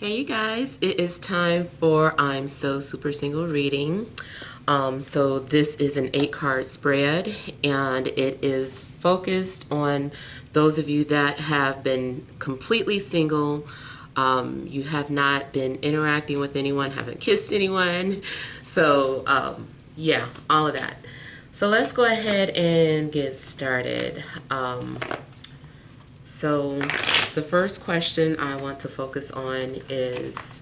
Hey you guys, it is time for I'm So Super Single reading. So this is an 8-card spread, and it is focused on those of you that have been completely single. You have not been interacting with anyone, haven't kissed anyone. So yeah, all of that. So let's go ahead and get started. So the first question I want to focus on is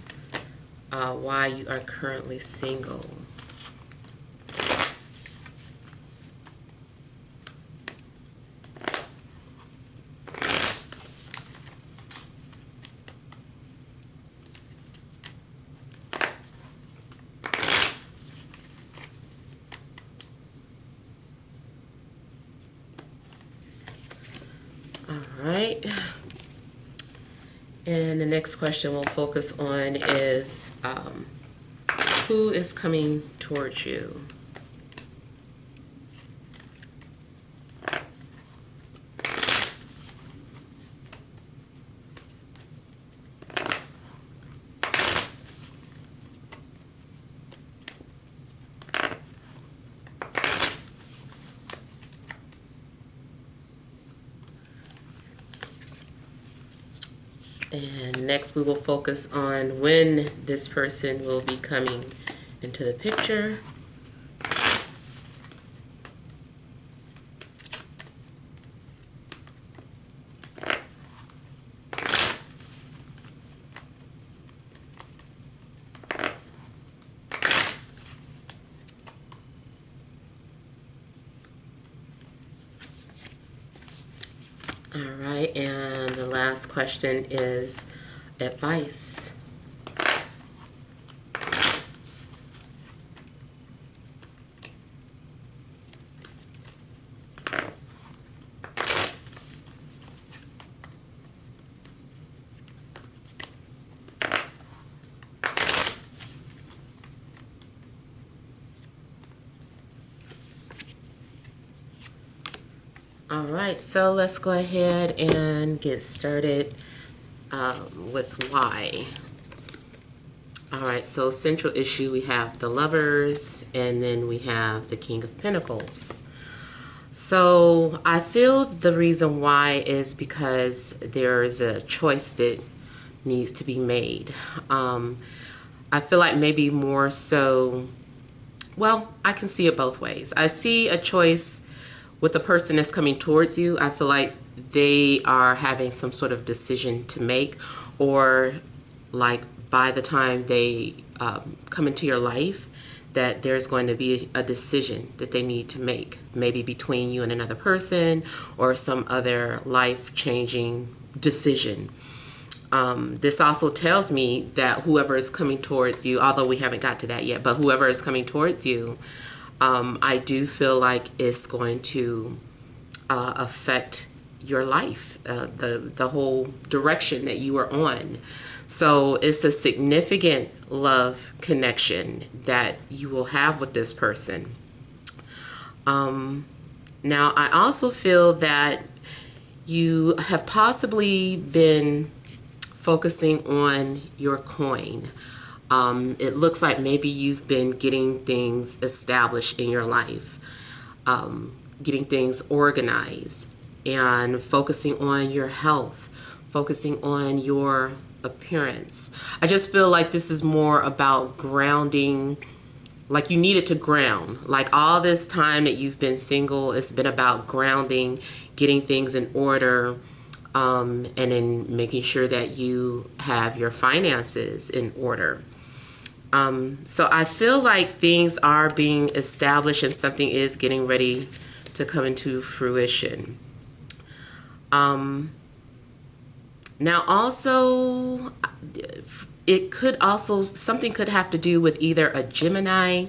why you are currently single. All right. And the next question we'll focus on is who is coming towards you? And next we will focus on when this person will be coming into the picture. All right, and the last question is advice. All right, so let's go ahead and get started with why. All right, so central issue, we have the Lovers, and then we have the King of Pentacles. So I feel the reason why is because there is a choice that needs to be made. I feel like maybe more so, well, I can see it both ways. I see a choice with the person that's coming towards you. I feel like they are having some sort of decision to make, or like by the time they come into your life, that there's going to be a decision that they need to make, maybe between you and another person or some other life-changing decision. This also tells me that whoever is coming towards you, although we haven't got to that yet, but whoever is coming towards you, I do feel like it's going to affect your life, the whole direction that you are on. So it's a significant love connection that you will have with this person. Now, I also feel that you have possibly been focusing on your coin. It looks like maybe you've been getting things established in your life, getting things organized, and focusing on your health, focusing on your appearance. I just feel like this is more about grounding, like you needed to ground. Like all this time that you've been single, it's been about grounding, getting things in order, and then making sure that you have your finances in order. So I feel like things are being established and something is getting ready to come into fruition. Now also, something could have to do with either a Gemini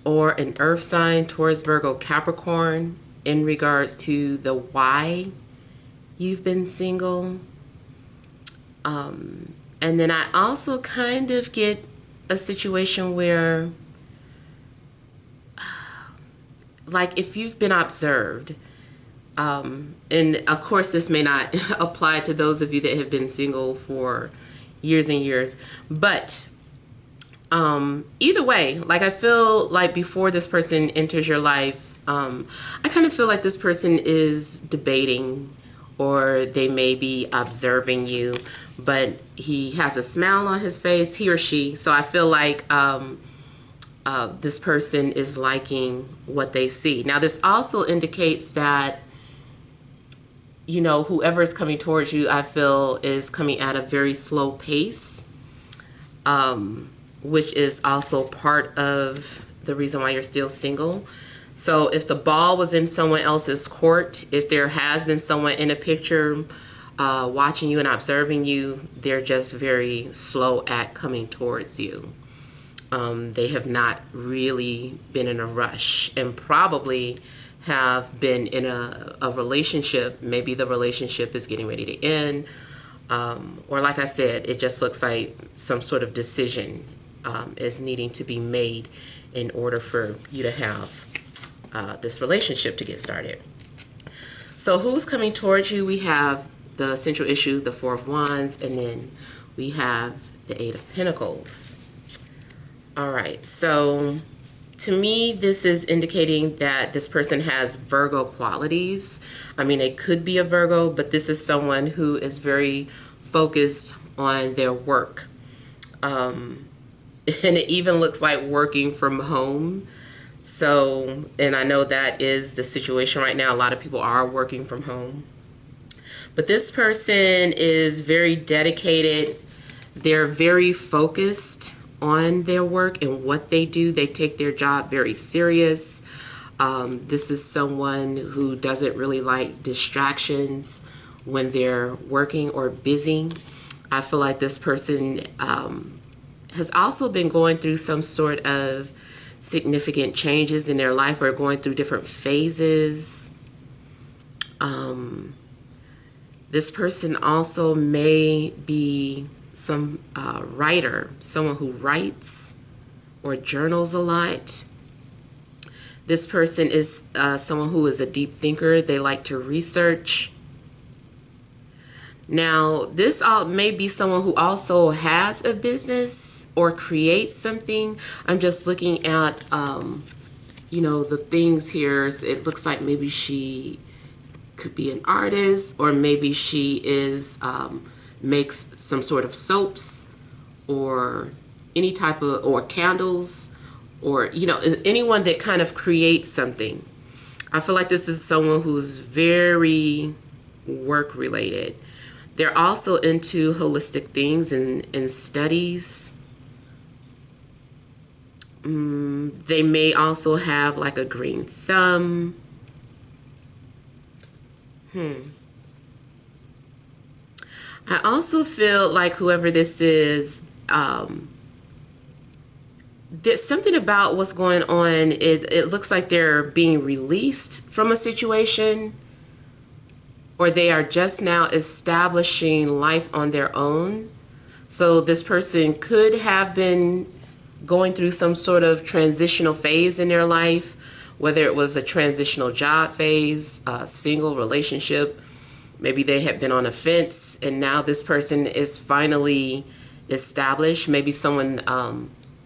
or an earth sign, Taurus, Virgo, Capricorn, in regards to the why you've been single. And then I also kind of get a situation where, like, if you've been observed, and of course this may not apply to those of you that have been single for years and years. But either way, like I feel like before this person enters your life, I kind of feel like this person is debating, or they may be observing you, but he has a smile on his face, he or she. So I feel like this person is liking what they see. Now, this also indicates that, you know, whoever is coming towards you, I feel, is coming at a very slow pace, which is also part of the reason why you're still single. So if the ball was in someone else's court, if there has been someone in a picture watching you and observing you, they're just very slow at coming towards you. They have not really been in a rush, and probably have been in a relationship. Maybe the relationship is getting ready to end, or like I said, it just looks like some sort of decision is needing to be made in order for you to have this relationship to get started. So who's coming towards you? We have the central issue, the Four of Wands, and then we have the Eight of Pentacles. All right, so to me, this is indicating that this person has Virgo qualities. I mean, it could be a Virgo, but this is someone who is very focused on their work. And it even looks like working from home. So, and I know that is the situation right now. A lot of people are working from home. But this person is very dedicated. They're very focused on their work and what they do. They take their job very serious. This is someone who doesn't really like distractions when they're working or busy. I feel like this person has also been going through some sort of significant changes in their life, or going through different phases. This person also may be some writer, someone who writes or journals a lot. This person is someone who is a deep thinker. They like to research. Now, this may be someone who also has a business or creates something. I'm just looking at, you know, the things here. It looks like maybe she could be an artist, or maybe she is makes some sort of soaps, or any type of, or candles, or, you know, anyone that kind of creates something. I feel like this is someone who's very work related. They're also into holistic things and studies. They may also have like a green thumb. I also feel like whoever this is, there's something about what's going on. It looks like they're being released from a situation, or they are just now establishing life on their own. So this person could have been going through some sort of transitional phase in their life, whether it was a transitional job phase, a single relationship. Maybe they had been on a fence, and now this person is finally established. Maybe someone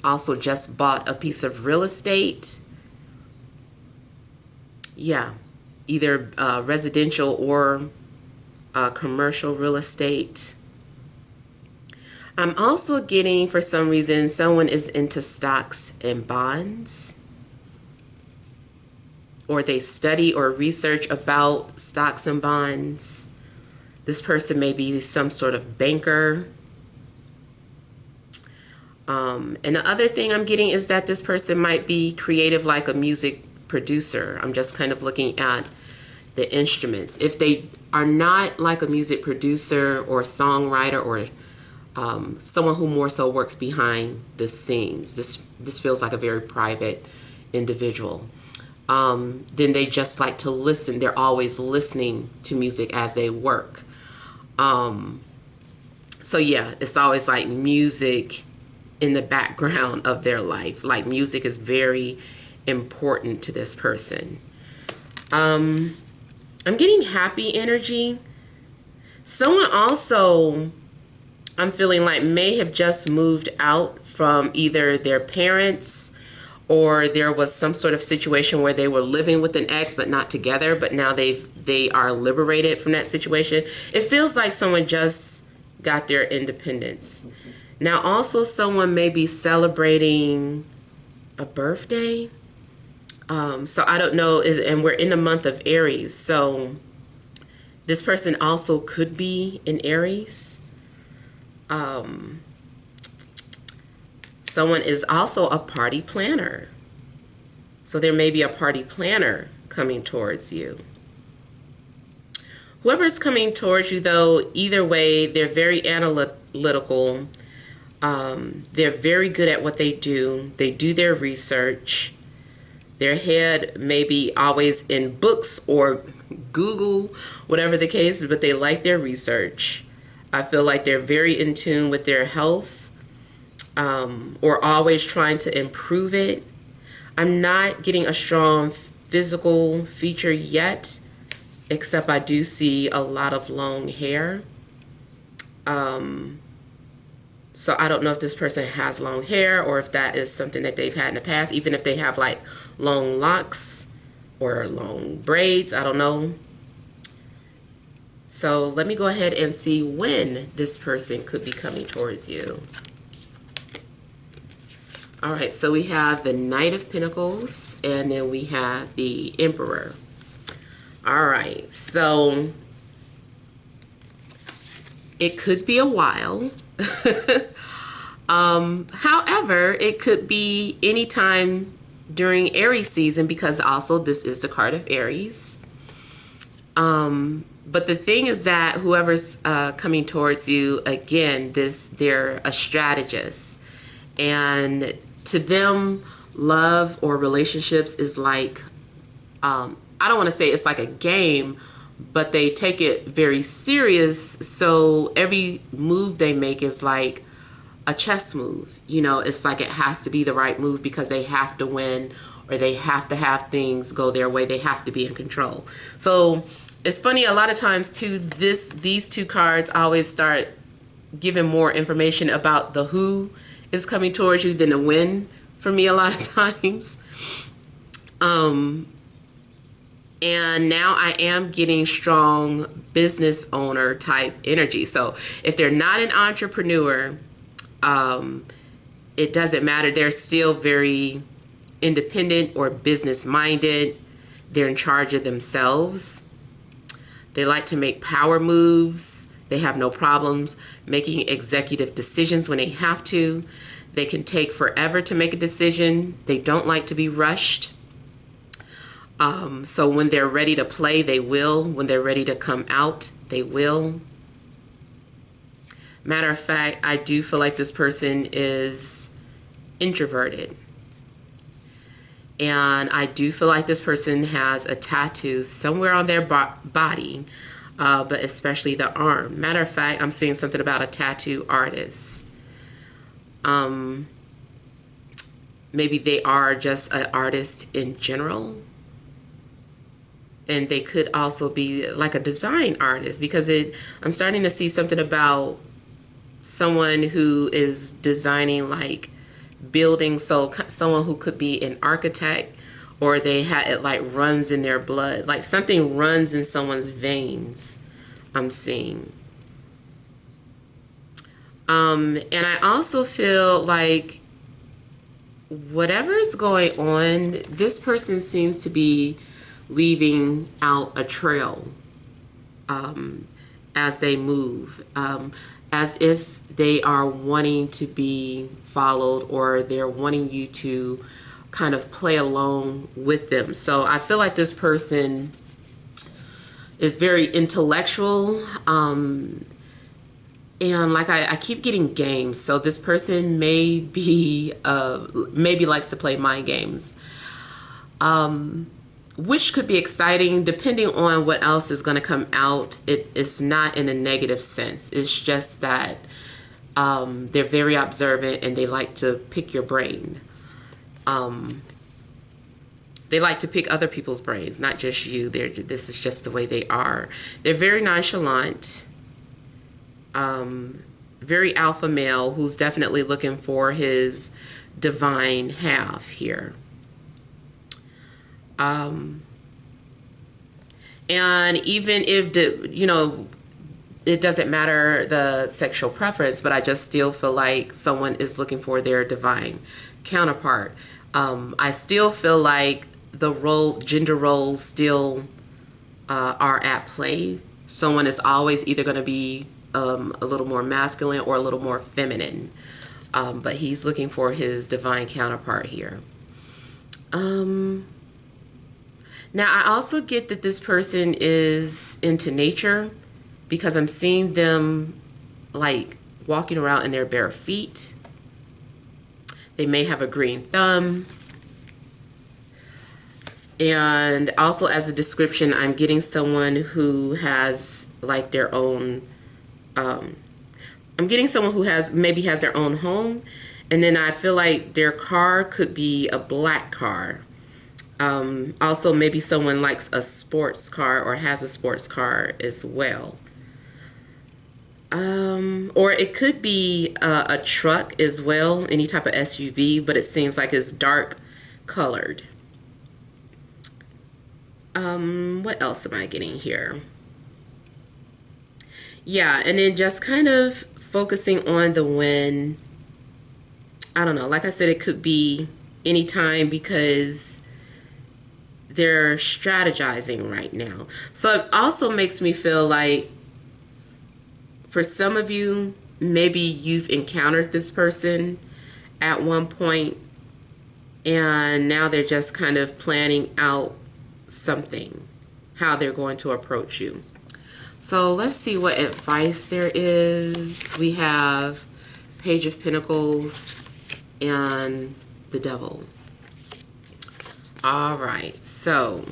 also just bought a piece of real estate. Yeah, either residential or commercial real estate. I'm also getting, for some reason, someone is into stocks and bonds, or they study or research about stocks and bonds. This person may be some sort of banker. And the other thing I'm getting is that this person might be creative, like a music producer. I'm just kind of looking at the instruments. If they are not like a music producer or songwriter, or someone who more so works behind the scenes, this feels like a very private individual. Then they just like to listen. They're always listening to music as they work. So yeah, it's always like music in the background of their life. Like music is very important to this person. I'm getting happy energy. Someone also I'm feeling like may have just moved out from either their parents, or there was some sort of situation where they were living with an ex but not together, but now they are liberated from that situation. It feels like someone just got their independence. Now also someone may be celebrating a birthday. So I don't know, and we're in the month of Aries, so this person also could be in Aries. Someone is also a party planner. So there may be a party planner coming towards you. Whoever's coming towards you, though, either way, they're very analytical. They're very good at what they do. They do their research. Their head may be always in books or Google, whatever the case, but they like their research. I feel like they're very in tune with their health, or always trying to improve it. I'm not getting a strong physical feature yet, except I do see a lot of long hair. So I don't know if this person has long hair or if that is something that they've had in the past, even if they have like long locks or long braids, I don't know. So let me go ahead and see when this person could be coming towards you. All right, so we have the Knight of Pentacles, and then we have the Emperor. All right, so it could be a while. However, it could be anytime during Aries season, because also this is the card of Aries. But the thing is that whoever's coming towards you, again, they're a strategist. And to them, love or relationships is like, I don't want to say it's like a game, but they take it very serious. So every move they make is like a chess move. You know, it's like it has to be the right move because they have to win, or they have to have things go their way. They have to be in control. So it's funny, a lot of times too, these two cards always start giving more information about the who is coming towards you than the when for me a lot of times. And now I am getting strong business owner type energy. So if they're not an entrepreneur, it doesn't matter. They're still very independent or business minded. They're in charge of themselves. They like to make power moves. They have no problems making executive decisions when they have to. They can take forever to make a decision. They don't like to be rushed. So when they're ready to play, they will. When they're ready to come out, they will. Matter of fact, I do feel like this person is introverted. And I do feel like this person has a tattoo somewhere on their body, but especially the arm. Matter of fact, I'm seeing something about a tattoo artist. Maybe they are just an artist in general. And they could also be like a design artist, because I'm starting to see something about someone who is designing like buildings. So someone who could be an architect, or it like runs in their blood, like something runs in someone's veins, I'm seeing. And I also feel like whatever's going on, this person seems to be leaving out a trail as they move, as if they are wanting to be followed, or they're wanting you to kind of play along with them. So I feel like this person is very intellectual, and like I keep getting games. So this person maybe likes to play mind games, which could be exciting depending on what else is going to come out. It's not in a negative sense. It's just that they're very observant and they like to pick your brain. They like to pick other people's brains, not just you. This is just the way they are. They're very nonchalant, very alpha male who's definitely looking for his divine half here. And even if it doesn't matter the sexual preference, but I just still feel like someone is looking for their divine counterpart. I still feel like the gender roles still are at play. Someone is always either going to be a little more masculine or a little more feminine. But he's looking for his divine counterpart here. Now, I also get that this person is into nature because I'm seeing them like walking around in their bare feet. They may have a green thumb. And also as a description, I'm getting someone who has like their own, I'm getting someone who maybe has their own home. And then I feel like their car could be a black car. Also, maybe someone likes a sports car or has a sports car as well. Or it could be a truck as well, any type of SUV, but it seems like it's dark colored. What else am I getting here? Yeah, and then just kind of focusing on the when. I don't know, like I said, it could be anytime because they're strategizing right now. So it also makes me feel like for some of you, maybe you've encountered this person at one point and now they're just kind of planning out something, how they're going to approach you. So let's see what advice there is. We have Page of Pentacles and the Devil. All right, so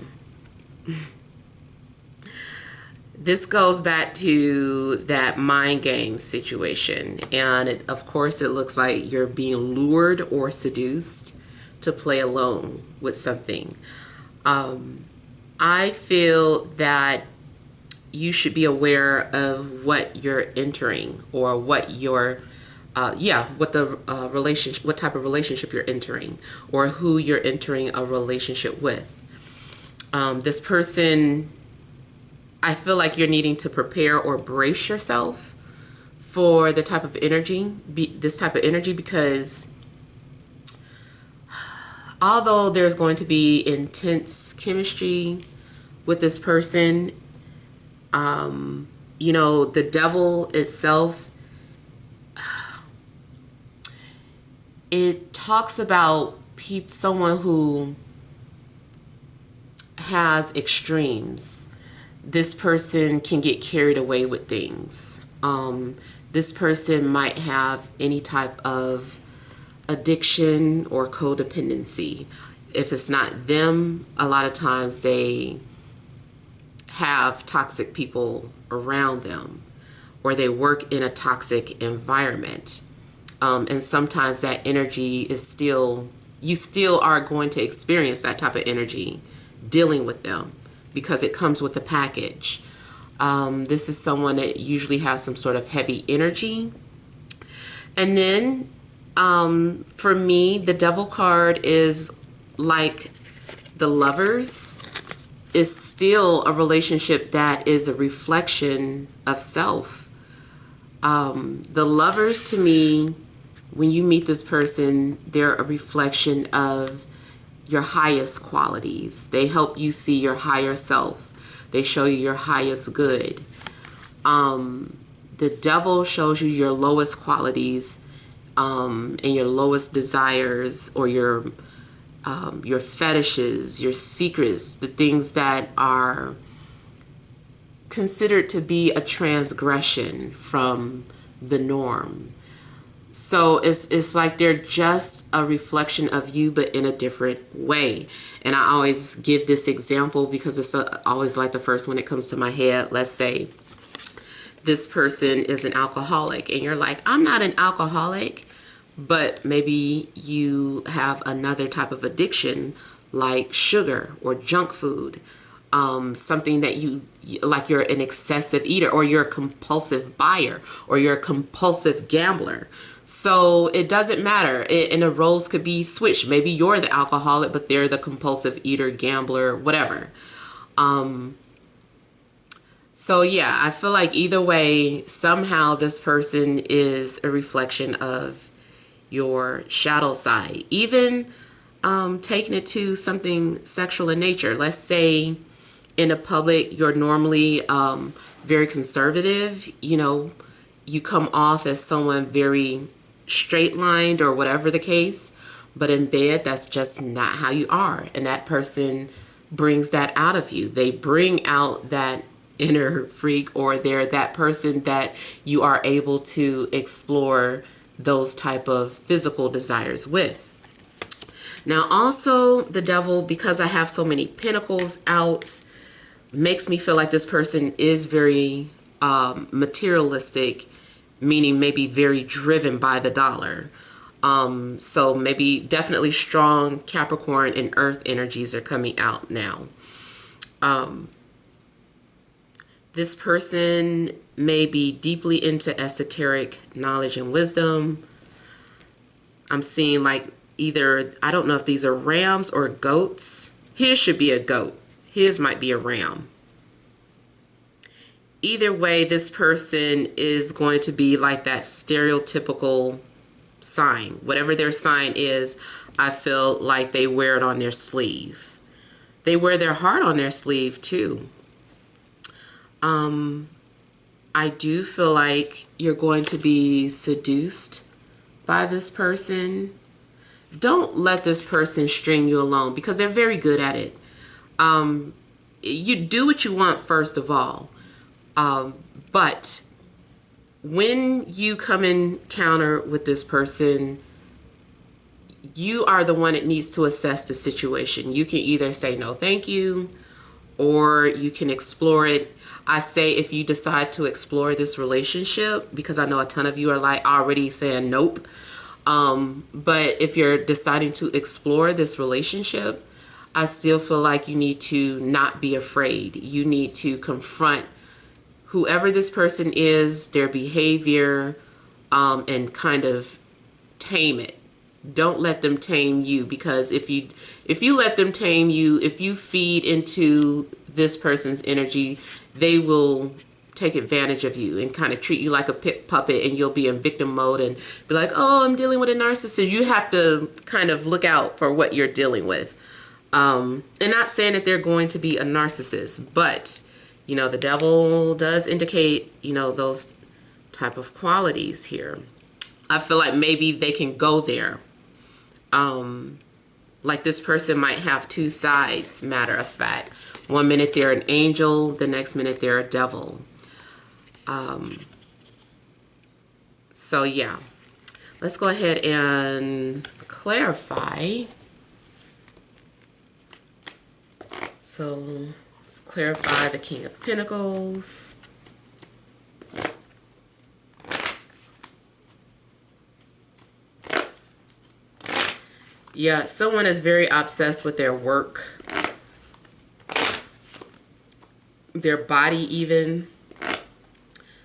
this goes back to that mind game situation. And of course, it looks like you're being lured or seduced to play alone with something. I feel that you should be aware of what you're entering or what your what type of relationship you're entering or who you're entering a relationship with. This person, I feel like you're needing to prepare or brace yourself for the type of energy, this type of energy, because although there's going to be intense chemistry with this person, the devil itself, it talks about someone who has extremes. This person can get carried away with things. This person might have any type of addiction or codependency. If it's not them, a lot of times they have toxic people around them or they work in a toxic environment. And sometimes that energy is you still are going to experience that type of energy dealing with them because it comes with the package. This is someone that usually has some sort of heavy energy. And then for me, the Devil card is like the Lovers is still a relationship that is a reflection of self. The Lovers, to me, when you meet this person, they're a reflection of your highest qualities. They help you see your higher self. They show you your highest good. The Devil shows you your lowest qualities and your lowest desires, or your fetishes, your secrets, the things that are considered to be a transgression from the norm. So it's like they're just a reflection of you, but in a different way. And I always give this example because it's always like the first one that comes to my head. Let's say this person is an alcoholic and you're like, I'm not an alcoholic, but maybe you have another type of addiction like sugar or junk food. something that like you're an excessive eater, or you're a compulsive buyer, or you're a compulsive gambler. So it doesn't matter. And the roles could be switched. Maybe you're the alcoholic, but they're the compulsive eater, gambler, whatever. So yeah, I feel like either way, somehow this person is a reflection of your shadow side. Even taking it to something sexual in nature. Let's say in the public, you're normally very conservative. You know, you come off as someone very straight-lined or whatever the case. But in bed, that's just not how you are. And that person brings that out of you. They bring out that inner freak, or they're that person that you are able to explore those type of physical desires with. Now also the devil, because I have so many pentacles out, makes me feel like this person is very materialistic, meaning maybe very driven by the dollar. So maybe definitely strong Capricorn and Earth energies are coming out now. This person may be deeply into esoteric knowledge and wisdom. I'm seeing like either, I don't know if these are rams or goats. His should be a goat. His might be a ram. Either way, this person is going to be like that stereotypical sign. Whatever their sign is, I feel like they wear it on their sleeve. They wear their heart on their sleeve too. I do feel like you're going to be seduced by this person. Don't let this person string you along, because they're very good at it. You do what you want first of all. But when you come in encounter with this person, you are the one that needs to assess the situation. You can either say no thank you, or you can explore it. I say if you decide to explore this relationship, because I know a ton of you are like already saying nope. But if you're deciding to explore this relationship, I still feel like you need to not be afraid. You need to confront whoever this person is, their behavior, and kind of tame it. Don't let them tame you, because if you let them tame you, if you feed into this person's energy, they will take advantage of you and kind of treat you like a pit puppet, and you'll be in victim mode and be like, oh, I'm dealing with a narcissist. You have to kind of look out for what you're dealing with. And not saying that they're going to be a narcissist, but you know, the devil does indicate, you know, those type of qualities here. I feel like maybe they can go there. Like this person might have two sides, matter of fact. One minute they're an angel, the next minute they're a devil. So yeah, let's go ahead and clarify. So let's clarify the King of Pentacles. Yeah, someone is very obsessed with their work, their body even.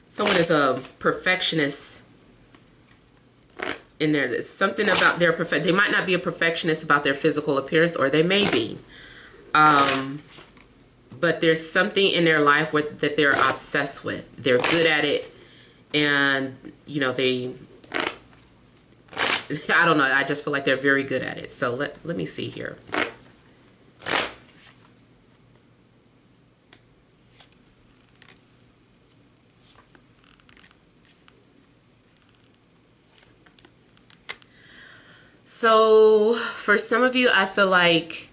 Someone is a perfectionist in there. There's something about their they might not be a perfectionist about their physical appearance, or they may be. But there's something in their life that they're obsessed with. They're good at it, and you know, I don't know, I just feel like they're very good at it. So let me see here. So for some of you, I feel like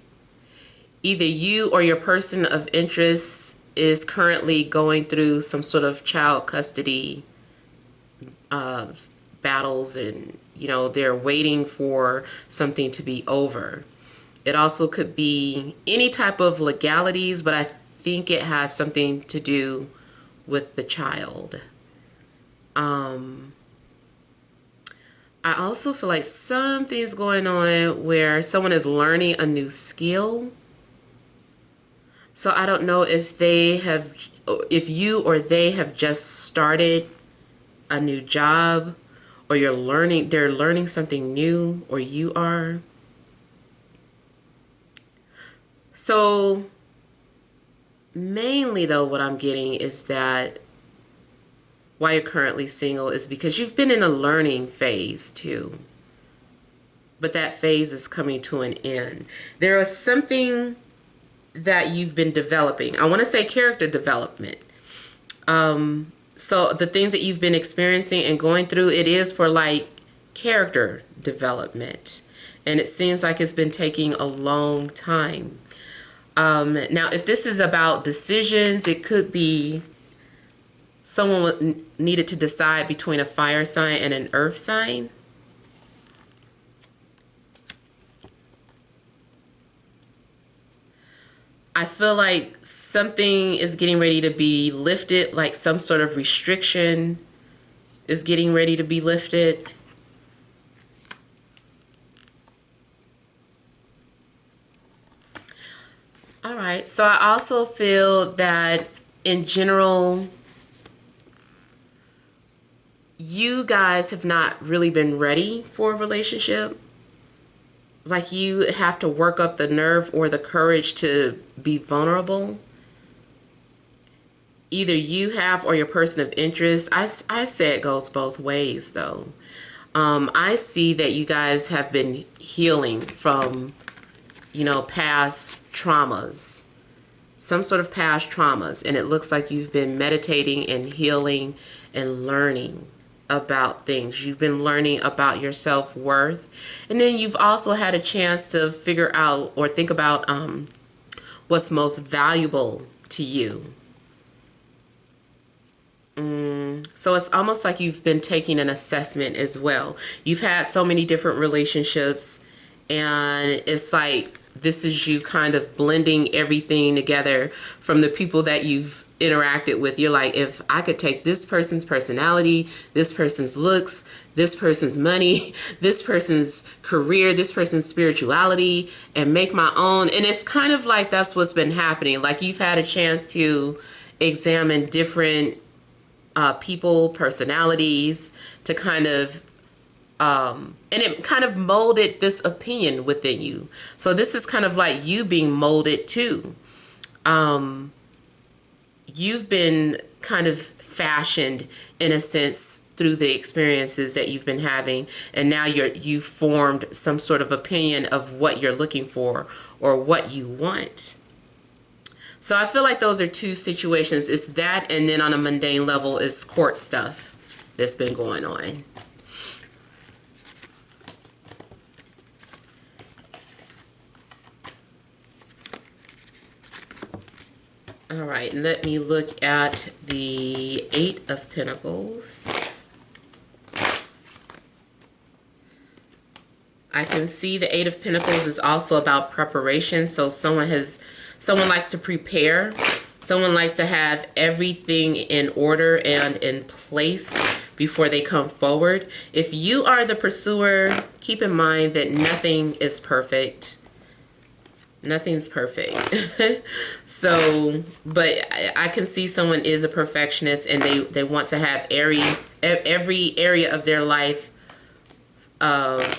either you or your person of interest is currently going through some sort of child custody battles, and you know, they're waiting for something to be over. It also could be any type of legalities, but I think it has something to do with the child. I also feel like something's going on where someone is learning a new skill. So I don't know if if you or they have just started a new job, or they're learning something new, or you are. So mainly though, what I'm getting is that why you're currently single is because you've been in a learning phase too. But that phase is coming to an end. There is something that you've been developing. I want to say character development. So the things that you've been experiencing and going through, it is for like character development. And it seems like it's been taking a long time. Now, if this is about decisions, it could be someone needed to decide between a fire sign and an earth sign. I feel like something is getting ready to be lifted, like some sort of restriction is getting ready to be lifted. All right, so I also feel that in general, you guys have not really been ready for a relationship. Like you have to work up the nerve or the courage to be vulnerable. Either you have or your person of interest. I say it goes both ways though. I see that you guys have been healing from, past traumas, some sort of past traumas. And it looks like you've been meditating and healing and learning about things. You've been learning about your self-worth. And then you've also had a chance to figure out or think about what's most valuable to you. So it's almost like you've been taking an assessment as well. You've had so many different relationships, and it's like this is you kind of blending everything together from the people that you've interacted with. You're like, if I could take this person's personality, this person's looks, this person's money, this person's career, this person's spirituality, and make my own. And it's kind of like that's what's been happening. Like you've had a chance to examine different people, personalities, to kind of and it kind of molded this opinion within you. So this is kind of like you being molded too. You've been kind of fashioned in a sense through the experiences that you've been having, and now you've formed some sort of opinion of what you're looking for or what you want. So I feel like those are two situations. It's that, and then on a mundane level is court stuff that's been going on. All right, let me look at the Eight of Pentacles. I can see the Eight of Pentacles is also about preparation. So someone likes to prepare. Someone likes to have everything in order and in place before they come forward. If you are the pursuer, keep in mind that nothing is perfect. Nothing's perfect. So, but I can see someone is a perfectionist, and they want to have every area of their life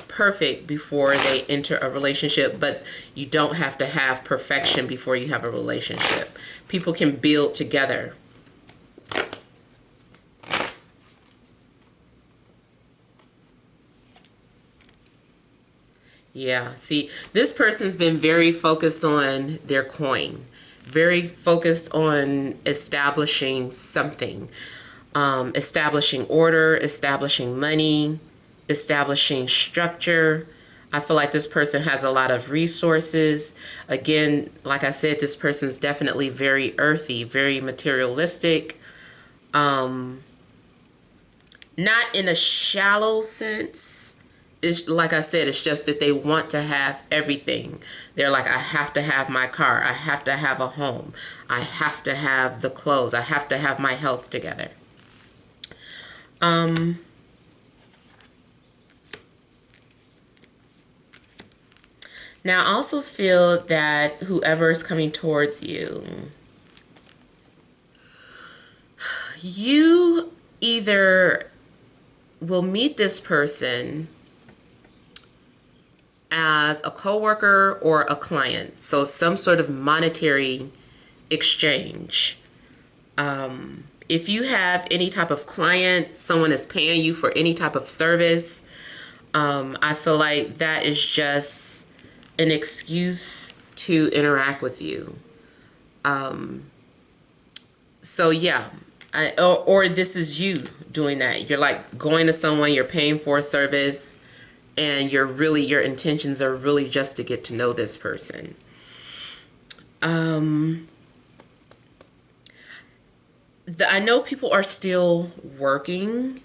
perfect before they enter a relationship. But you don't have to have perfection before you have a relationship. People can build together. Yeah, see, this person's been very focused on their coin, very focused on establishing something, establishing order, establishing money, establishing structure. I feel like this person has a lot of resources. Again, like I said, this person's definitely very earthy, very materialistic. Not in a shallow sense. It's, like I said, it's just that they want to have everything. They're like, I have to have my car. I have to have a home. I have to have the clothes. I have to have my health together. Now, I also feel that whoever is coming towards you, you either will meet this person as a coworker or a client. So some sort of monetary exchange. If you have any type of client, someone is paying you for any type of service, I feel like that is just an excuse to interact with you. So yeah, or this is you doing that. You're like going to someone, you're paying for a service, and your intentions are really just to get to know this person. I know people are still working.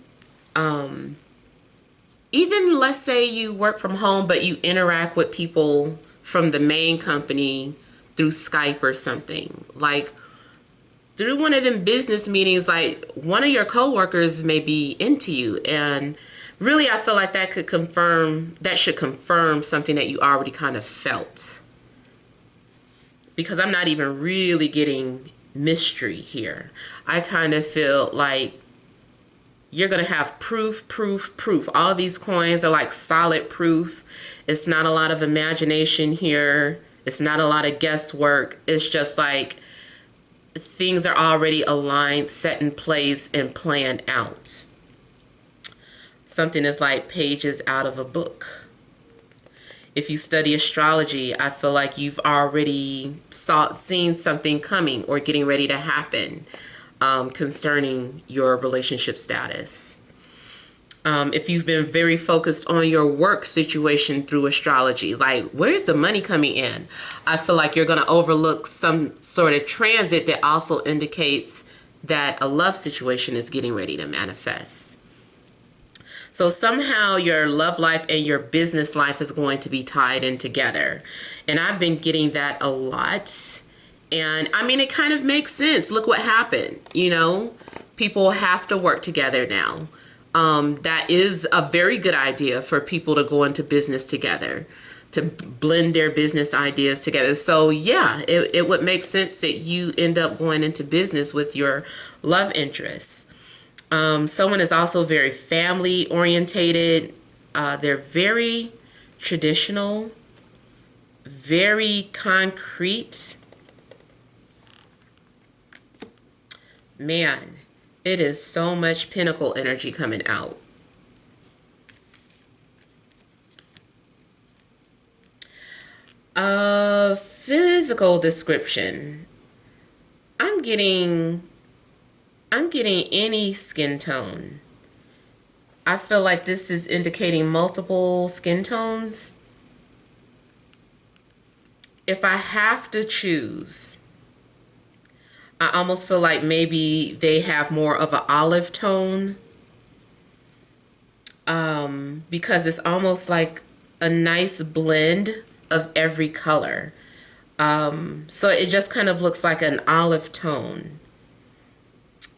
Even let's say you work from home, but you interact with people from the main company through Skype or something. Like through one of them business meetings, like one of your coworkers may be into you. And really, I feel like that should confirm something that you already kind of felt. Because I'm not even really getting mystery here. I kind of feel like you're going to have proof. All these coins are like solid proof. It's not a lot of imagination here. It's not a lot of guesswork. It's just like things are already aligned, set in place, and planned out. Something is like pages out of a book. If you study astrology, I feel like you've already seen something coming or getting ready to happen concerning your relationship status. If you've been very focused on your work situation through astrology, like where's the money coming in? I feel like you're going to overlook some sort of transit that also indicates that a love situation is getting ready to manifest. So somehow your love life and your business life is going to be tied in together. And I've been getting that a lot. And I mean, it kind of makes sense. Look what happened. You know, people have to work together now. That is a very good idea for people to go into business together, to blend their business ideas together. So yeah, it would make sense that you end up going into business with your love interests. Someone is also very family orientated. They're very traditional, very concrete. Man, it is so much pinnacle energy coming out. Physical description. I'm getting any skin tone. I feel like this is indicating multiple skin tones. If I have to choose, I almost feel like maybe they have more of an olive tone, because it's almost like a nice blend of every color. So it just kind of looks like an olive tone.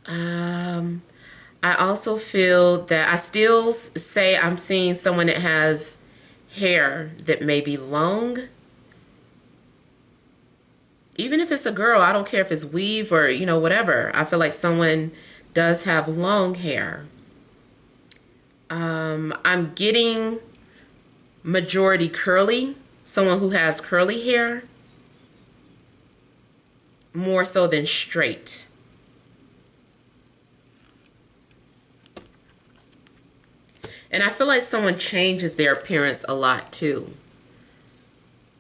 I also feel that I still say I'm seeing someone that has hair that may be long. Even if it's a girl, I don't care if it's weave or, you know, whatever. I feel like someone does have long hair. I'm getting majority curly, someone who has curly hair, more so than straight. And I feel like someone changes their appearance a lot too.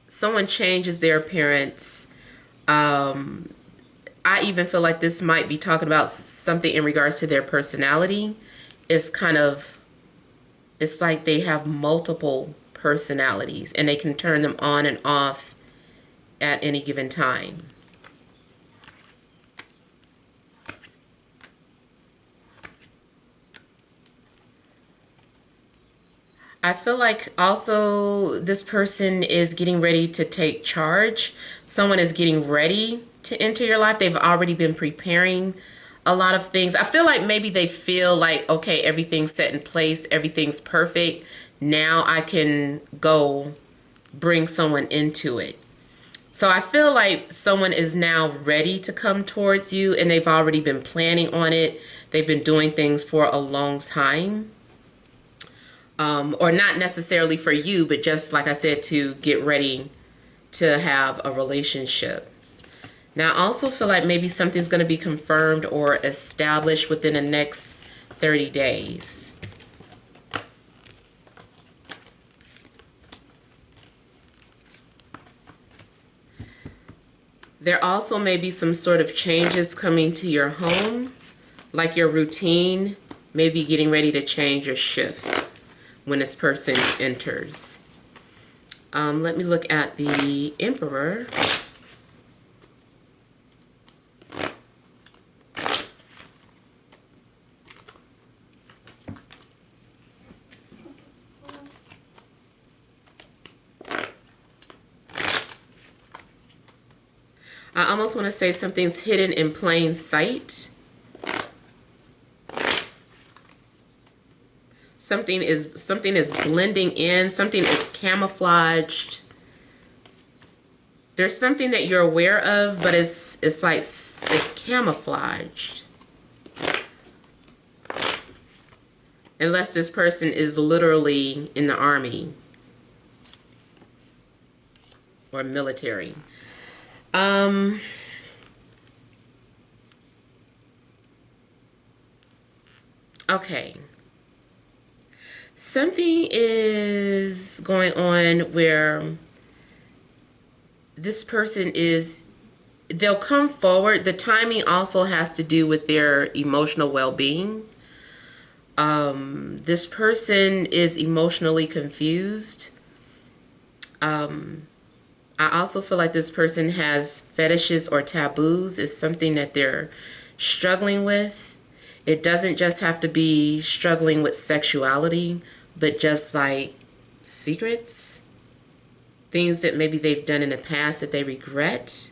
Someone changes their appearance. I even feel like this might be talking about something in regards to their personality. It's like they have multiple personalities and they can turn them on and off at any given time. I feel like also this person is getting ready to take charge. Someone is getting ready to enter your life. They've already been preparing a lot of things. I feel like maybe they feel like, okay, everything's set in place, everything's perfect. Now I can go bring someone into it. So I feel like someone is now ready to come towards you, and they've already been planning on it. They've been doing things for a long time. Or not necessarily for you, but just like I said, to get ready to have a relationship. Now, I also feel like maybe something's going to be confirmed or established within the next 30 days. There also may be some sort of changes coming to your home, like your routine, maybe getting ready to change or shift when this person enters. Let me look at the Emperor. I almost want to say something's hidden in plain sight. Something is blending in. Something is camouflaged. There's something that you're aware of, but it's camouflaged. Unless this person is literally in the army or military. Okay. Something is going on where this person they'll come forward. The timing also has to do with their emotional well-being. This person is emotionally confused. I also feel like this person has fetishes or taboos. It's something that they're struggling with. It doesn't just have to be struggling with sexuality, but just like secrets, things that maybe they've done in the past that they regret.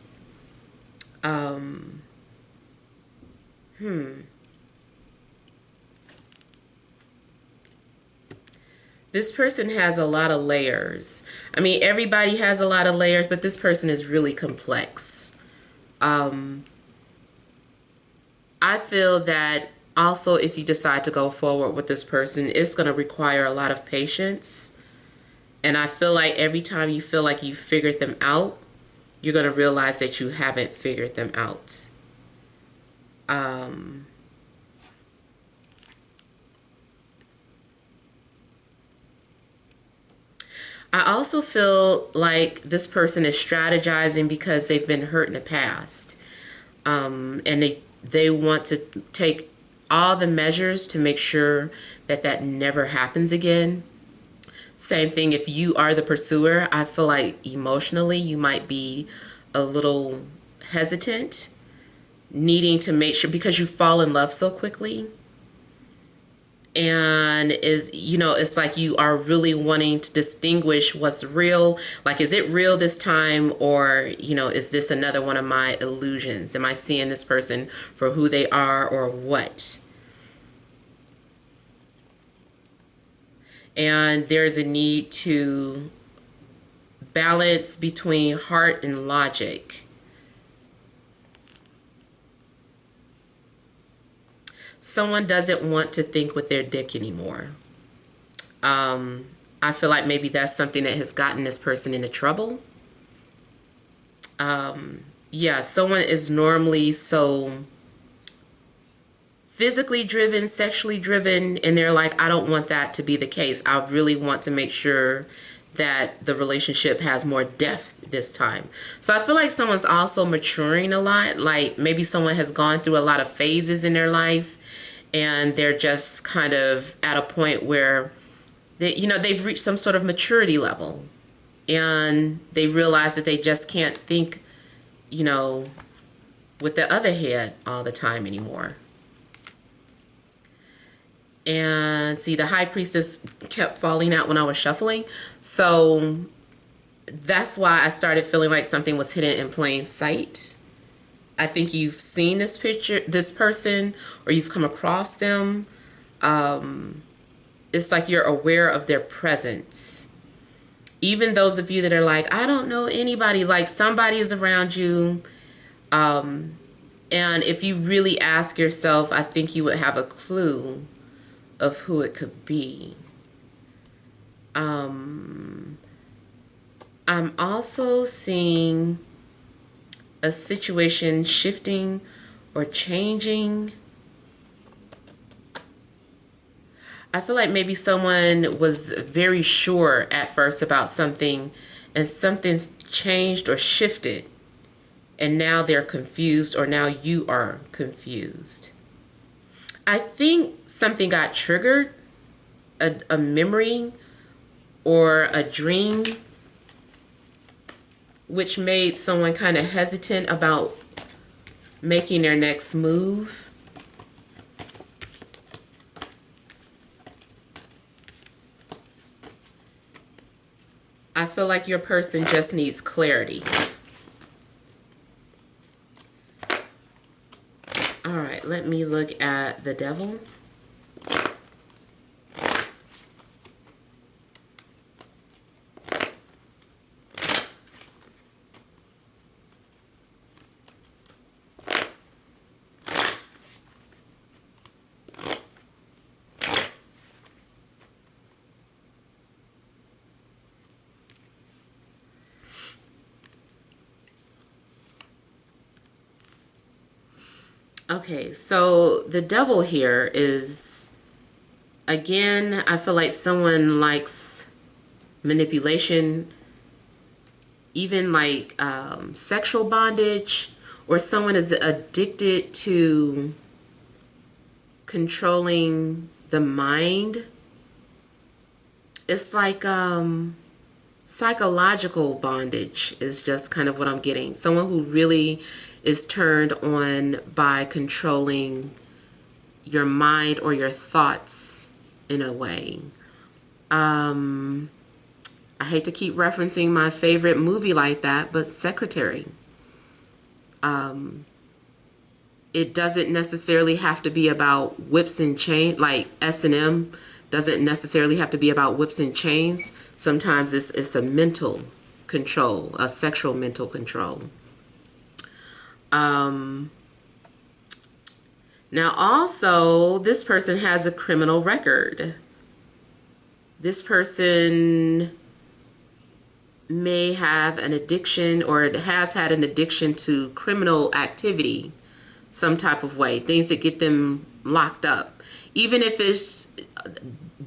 This person has a lot of layers. I mean, everybody has a lot of layers, but this person is really complex. I feel that also if you decide to go forward with this person, it's going to require a lot of patience. And I feel like every time you feel like you've figured them out, you're going to realize that you haven't figured them out. I also feel like this person is strategizing because they've been hurt in the past. And they want to take all the measures to make sure that that never happens again. Same thing if you are the pursuer. I feel like emotionally you might be a little hesitant, needing to make sure because you fall in love so quickly. And it's like you are really wanting to distinguish what's real. Like, is it real this time, or is this another one of my illusions? Am I seeing this person for who they are, or what? And there's a need to balance between heart and logic. Someone doesn't want to think with their dick anymore. I feel like maybe that's something that has gotten this person into trouble. Yeah, someone is normally so physically driven, sexually driven, and they're like, I don't want that to be the case. I really want to make sure that the relationship has more depth this time. So I feel like someone's also maturing a lot. Like maybe someone has gone through a lot of phases in their life, and they're just kind of at a point where they've reached some sort of maturity level, and they realize that they just can't think, with the other head all the time anymore. And see, the High Priestess kept falling out when I was shuffling. So that's why I started feeling like something was hidden in plain sight. I think you've seen this person, or you've come across them. It's like you're aware of their presence. Even those of you that are like, I don't know anybody, like somebody is around you. And if you really ask yourself, I think you would have a clue of who it could be. I'm also seeing a situation shifting or changing. I feel like maybe someone was very sure at first about something and something's changed or shifted and now they're confused, or now you are confused. I think something got triggered, a memory or a dream, which made someone kind of hesitant about making their next move. I feel like your person just needs clarity. All right, let me look at the devil. Okay, so the devil here is, again, I feel like someone likes manipulation, even like sexual bondage, or someone is addicted to controlling the mind. It's like psychological bondage is just kind of what I'm getting. Someone who really is turned on by controlling your mind or your thoughts in a way. I hate to keep referencing my favorite movie like that, but Secretary. It doesn't necessarily have to be about whips and chains, like S&M doesn't necessarily have to be about whips and chains. Sometimes it's a mental control, a sexual mental control. Now also, this person has a criminal record. This person may have an addiction, or it has had an addiction to criminal activity, some type of way, things that get them locked up. Even if it's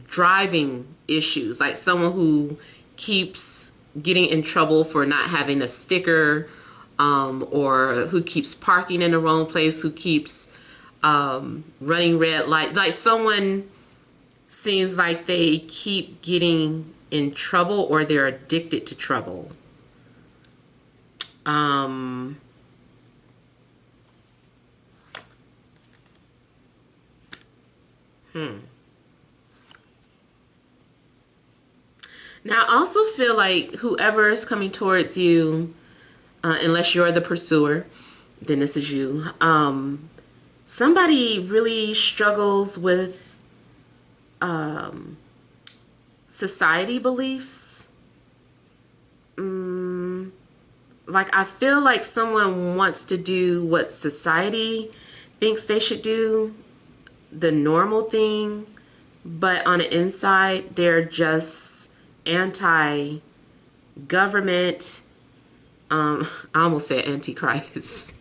driving issues, like someone who keeps getting in trouble for not having a sticker, or who keeps parking in the wrong place, who keeps running red light. Like someone seems like they keep getting in trouble, or they're addicted to trouble. Now, I also feel like whoever is coming towards you, unless you're the pursuer, then this is you. Somebody really struggles with society beliefs. Like, I feel like someone wants to do what society thinks they should do, the normal thing, but on the inside, they're just anti-government. I almost said antichrist.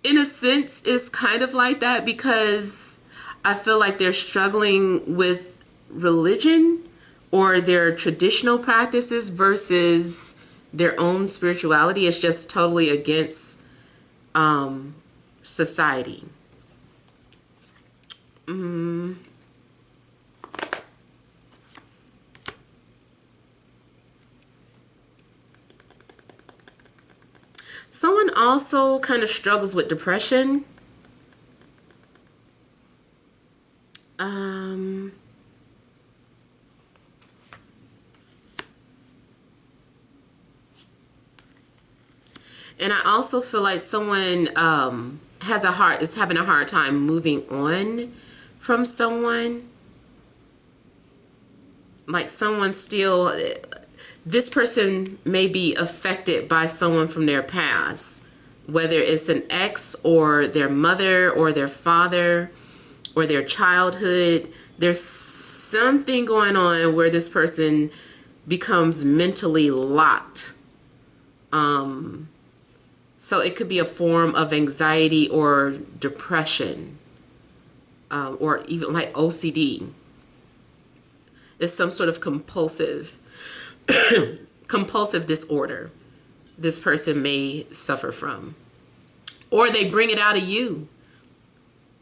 In a sense, it's kind of like that, because I feel like they're struggling with religion or their traditional practices versus their own spirituality. It's just totally against society. Someone also kind of struggles with depression. And I also feel like someone is having a hard time moving on from someone. like someone still, this person may be affected by someone from their past, whether it's an ex or their mother or their father or their childhood. There's something going on where this person becomes mentally locked. So it could be a form of anxiety or depression, or even like OCD. It's some sort of compulsive disorder this person may suffer from. Or they bring it out of you.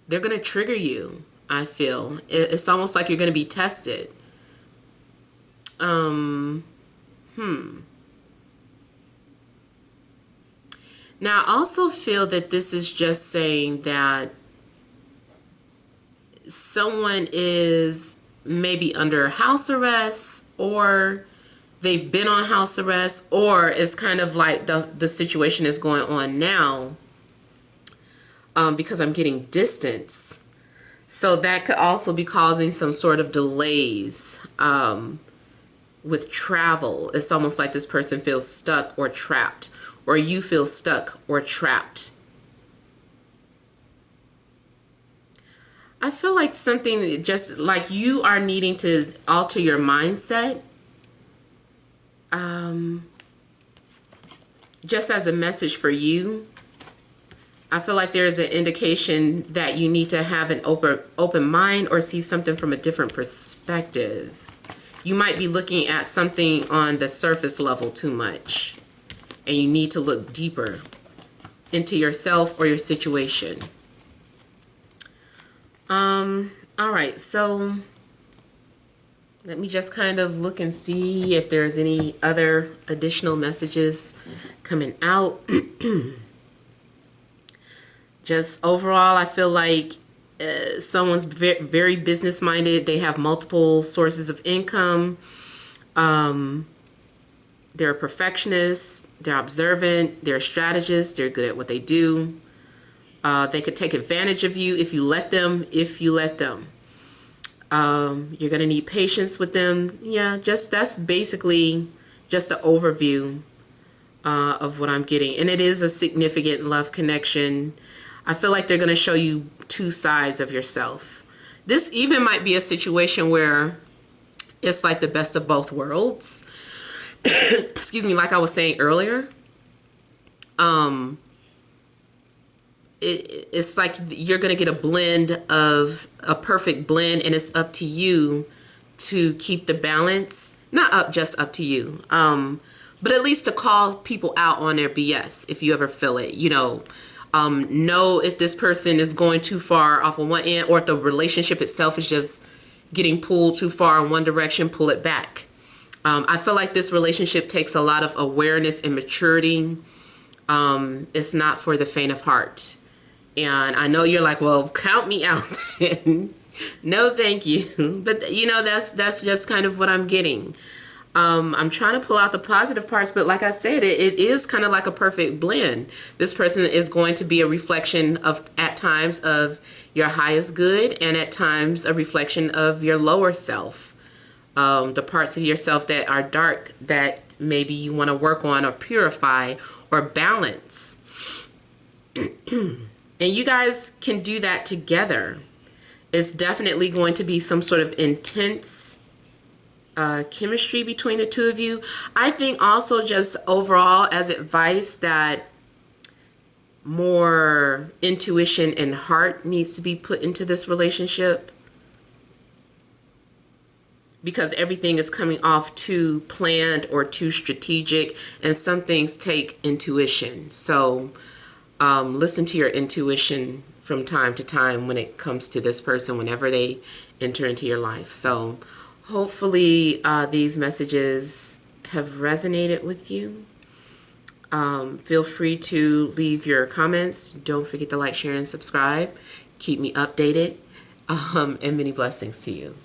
They're going to trigger you, I feel. It's almost like you're going to be tested. Now, I also feel that this is just saying that someone is maybe under house arrest, or they've been on house arrest, or it's kind of like the situation is going on now, because I'm getting distance. So that could also be causing some sort of delays with travel. It's almost like this person feels stuck or trapped, or you feel stuck or trapped. I feel like something just like you are needing to alter your mindset. Just as a message for you, I feel like there is an indication that you need to have an open mind or see something from a different perspective. You might be looking at something on the surface level too much, and you need to look deeper into yourself or your situation. All right, so let me just kind of look and see if there's any other additional messages coming out. Just overall, I feel like someone's very business-minded. They have multiple sources of income. They're a perfectionist. They're observant. They're a strategist. They're good at what they do. They could take advantage of you if you let them. You're going to need patience with them. Yeah, that's basically just an overview of what I'm getting. And it is a significant love connection. I feel like they're going to show you two sides of yourself. This even might be a situation where it's like the best of both worlds. Excuse me, like I was saying earlier. It's like you're going to get a a perfect blend, and it's up to you to keep the balance. Not just up to you, but at least to call people out on their BS if you ever feel it. Know if this person is going too far off on one end, or if the relationship itself is just getting pulled too far in one direction, pull it back. I feel like this relationship takes a lot of awareness and maturity. It's not for the faint of heart. And I know you're like, well, count me out. No, thank you. But that's just kind of what I'm getting. I'm trying to pull out the positive parts, but like I said, it is kind of like a perfect blend. This person is going to be a reflection of, at times, of your highest good, and at times a reflection of your lower self. The parts of yourself that are dark that maybe you want to work on or purify or balance. And you guys can do that together. It's definitely going to be some sort of intense chemistry between the two of you. I think also just overall as advice that more intuition and heart needs to be put into this relationship, because everything is coming off too planned or too strategic, and some things take intuition. So listen to your intuition from time to time when it comes to this person, whenever they enter into your life. So hopefully these messages have resonated with you. Feel free to leave your comments. Don't forget to like, share, and subscribe. Keep me updated. And many blessings to you.